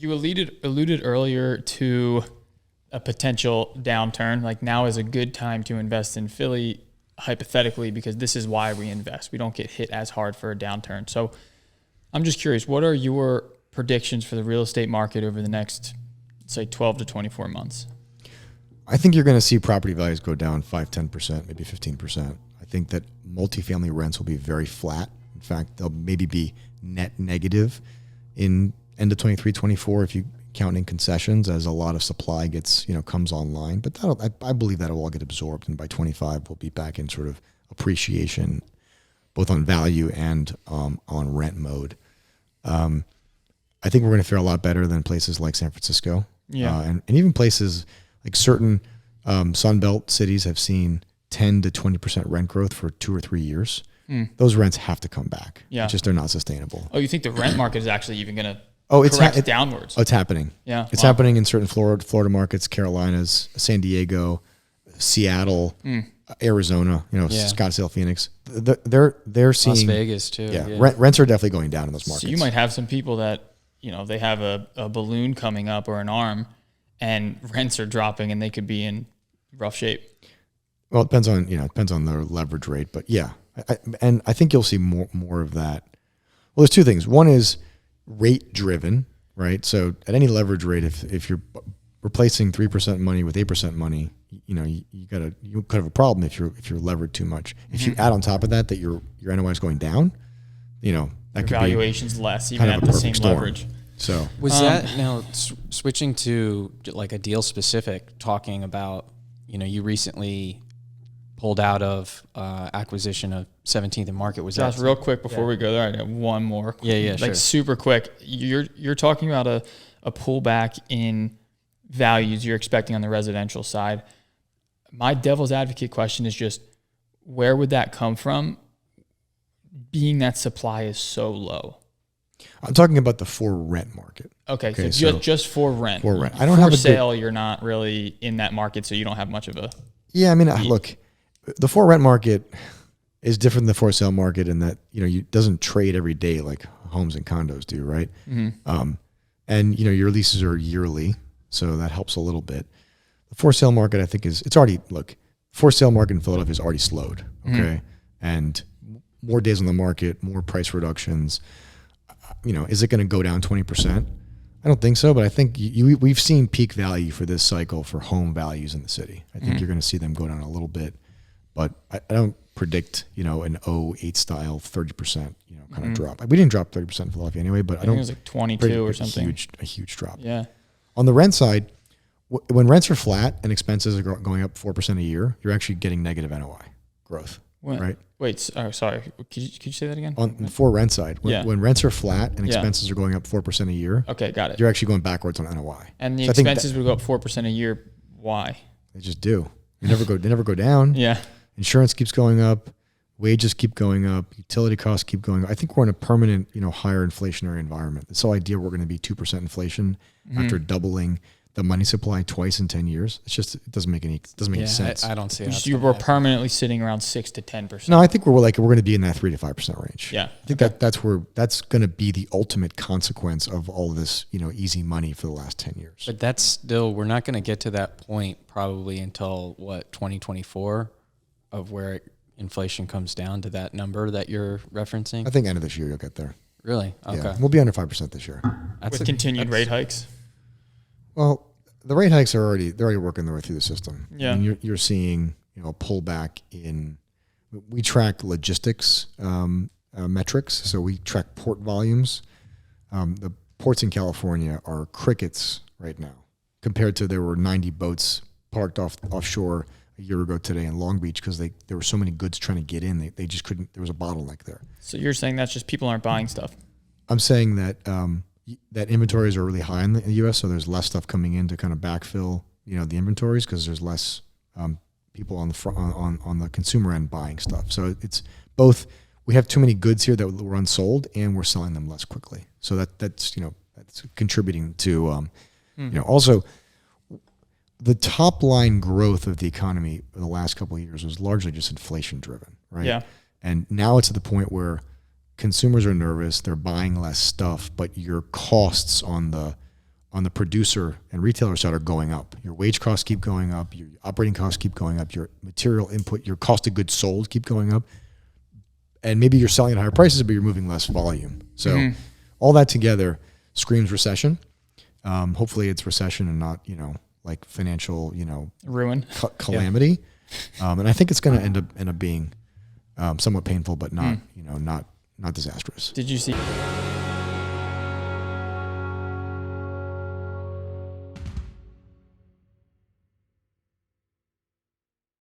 You alluded earlier to a potential downturn. Like now is a good time to invest in Philly, hypothetically, because this is why we invest. We don't get hit as hard for a downturn. So I'm just curious, what are your predictions for the real estate market over the next, say, 12 to 24 months? I think you're going to see property values go down 5-10%, maybe 15%. I think that multifamily rents will be very flat. In fact, they'll maybe be net negative in end of 23, 24 if you count in concessions as a lot of supply gets, comes online. But I believe that will all get absorbed, and by 25 we'll be back in sort of appreciation, both on value and on rent mode. I think we're going to fare a lot better than places like San Francisco. Yeah. And even places like certain Sunbelt cities have seen 10 to 20% rent growth for 2 or 3 years. Those rents have to come back. Yeah. It's just they're not sustainable. Oh, you think the rent market is actually even going to correct downwards? Oh, it's happening. Yeah. It's happening in certain Florida markets, Carolinas, San Diego, Seattle, Arizona, Scottsdale, Phoenix. They're seeing Las Vegas too. Yeah. Rents are definitely going down in those markets. So you might have some people that, they have a balloon coming up or an arm and rents are dropping and they could be in rough shape. Well, it depends on their leverage rate, but yeah. I think you'll see more of that. Well, there's two things. One is rate driven, right? So at any leverage rate, if you're replacing 3% money with 8% money, you could have a problem if you're levered too much. If you add on top of that your NOI is going down, that your could valuation's be less even kind at of a the same storm. leverage. So was that now switching to like a deal specific, talking about you recently pulled out of acquisition of 17th and Market. Was Josh, that real quick before we go there, I have one more. Yeah, like super quick. You're talking about a pullback in values you're expecting on the residential side. My devil's advocate question is just, where would that come from, being that supply is so low? I'm talking about the for rent market. Okay, so just for rent. For rent. I don't have for sale. You're not really in that market, so you don't have much of a. Yeah, I mean, look, the for rent market is different than the for sale market in that it doesn't trade every day like homes and condos do, right? Mm-hmm. And your leases are yearly, so that helps a little bit. The for sale market, I think, for sale market in Philadelphia is already slowed. Okay, mm-hmm. And more days on the market, more price reductions. Is it going to go down 20%? I don't think so, but I think we've seen peak value for this cycle for home values in the city. I think you're going to see them go down a little bit, but I don't predict, an 08 style 30%, kind of drop. We didn't drop 30% in Philadelphia anyway, but I don't. It was like 22 or something. A huge drop. Yeah. On the rent side, when rents are flat and expenses are going up 4% a year, you're actually getting negative NOI growth, right? Wait, sorry. Could you say that again? On the for rent side, when rents are flat and expenses are going up 4% a year, okay, got it. You're actually going backwards on NOI. And the expenses would go up 4% a year. Why? They just do. They never go down. Yeah. Insurance keeps going up. Wages keep going up. Utility costs keep going up. I think we're in a permanent, higher inflationary environment. This whole idea we're going to be 2% inflation after doubling the money supply twice in 10 years. It's just, it doesn't make any sense. I don't see it. You were permanently sitting around 6 to 10%. No, I think we're going to be in that 3 to 5% range. Yeah. I think that's going to be the ultimate consequence of all of this, easy money for the last 10 years. But that's still, we're not going to get to that point probably until 2024 of where inflation comes down to that number that you're referencing. I think end of this year you'll get there. Really? Okay. Yeah, we'll be under 5% this year. With continued rate hikes? Well, the rate hikes they're already working their way through the system. Yeah. I mean, you're seeing, a pullback in, we track logistics metrics. So we track port volumes. The ports in California are crickets right now compared to there were 90 boats parked offshore a year ago today in Long Beach because there were so many goods trying to get in. They just couldn't, there was a bottleneck there. So you're saying that's just people aren't buying stuff? I'm saying that that inventories are really high in the U.S., so there's less stuff coming in to kind of backfill, the inventories because there's less people on the front, on the consumer end buying stuff. So it's both. We have too many goods here that were unsold, and we're selling them less quickly. So that's contributing to also the top line growth of the economy in the last couple of years was largely just inflation driven, right? Yeah. And now it's at the point where consumers are nervous, they're buying less stuff, but your costs on the on the producer and retailer side are going up. Your wage costs keep going up. Your operating costs keep going up. Your material input, your cost of goods sold keep going up. And maybe you're selling at higher prices, but you're moving less volume. So all that together screams recession. Hopefully it's recession and not, like financial, ruin, calamity. And I think it's going to end up being somewhat painful, but not, not disastrous. Did you see?